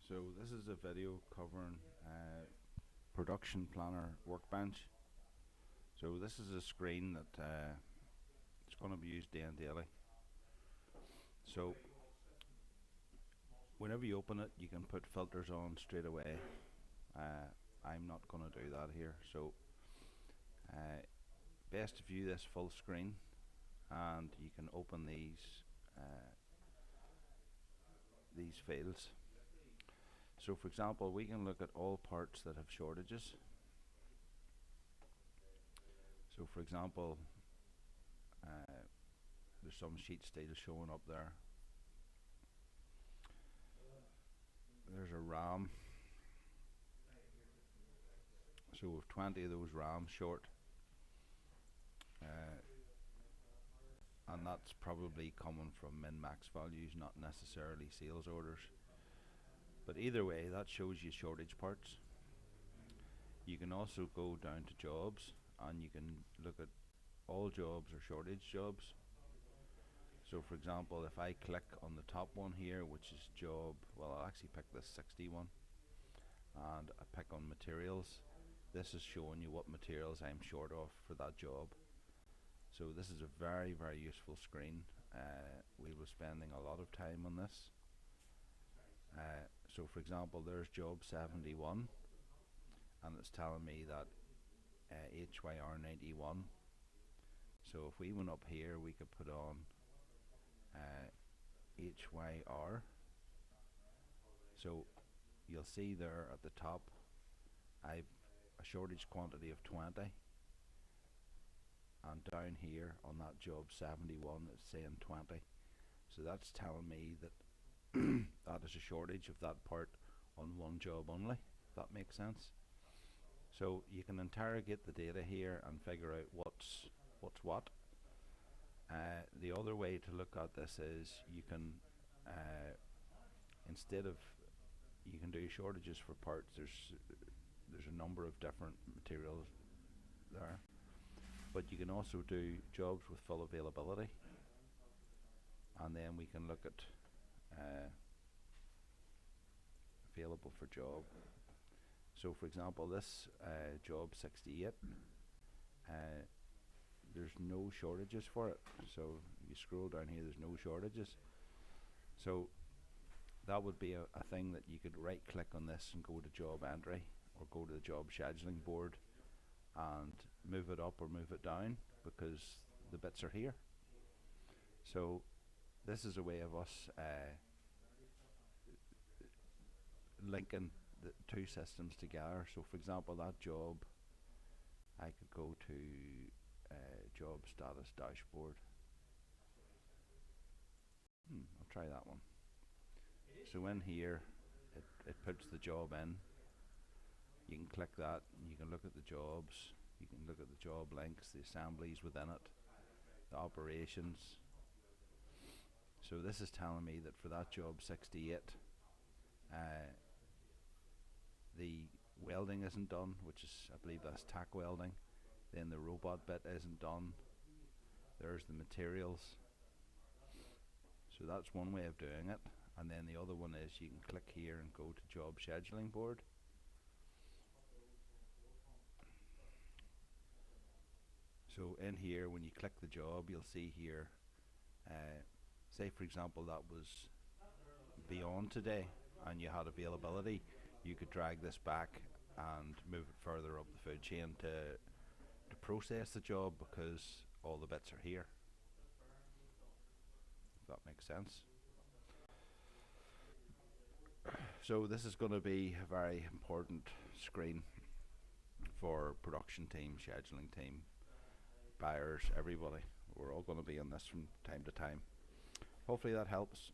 So this is a video covering production planner workbench. So this is a screen that it's going to be used day and daily. So whenever you open it, you can put filters on straight away. I'm not going to do that here. So best to view this full screen, and you can open these fields. So for example, we can look at all parts that have shortages. So for example, there's some sheet steel showing up there. There's a ram. So with 20 of those rams short, and that's probably coming from min-max values, not necessarily sales orders. But either way, that shows you shortage parts. You can also go down to jobs, and you can look at all jobs or shortage jobs. So for example, if I click on the top one here, which is job, well, I'll actually pick this 61, and I pick on materials. This is showing you what materials I'm short of for that job. So this is a very, very useful screen. We were spending a lot of time on this. So for example, there's job 71, and it's telling me that HYR 91. So if we went up here, we could put on HYR. So you'll see there at the top, I've a shortage quantity of 20, and down here on that job 71 it's saying 20. So that's telling me that that is a shortage of that part on one job only, if that makes sense. So you can interrogate the data here and figure out what's what. The other way to look at this is you can instead of you can do shortages for parts. There's a number of different materials there, but you can also do jobs with full availability, and then we can look at available for job. So for example, this job 68, there's no shortages for it. So you scroll down here, there's no shortages. So that would be a thing that you could right click on this and go to job entry, or go to the job scheduling board and move it up or move it down, because the bits are here. So this is a way of us linking the two systems together. So for example, that job, I could go to job status dashboard. I'll try that one. So in here, it puts the job in. You can click that, and you can look at the jobs. You can look at the job links, the assemblies within it, the operations. So this is telling me that for that job 68, the welding isn't done, which is, I believe that's tack welding. Then the robot bit isn't done. There's the materials. So that's one way of doing it. And then the other one is you can click here and go to job scheduling board. So in here, when you click the job, you'll see here, say for example that was beyond today and you had availability, you could drag this back and move it further up the food chain to process the job, because all the bits are here, if that makes sense. So this is going to be a very important screen for production team, scheduling team, buyers, everybody. We're all going to be on this from time to time. Hopefully that helps.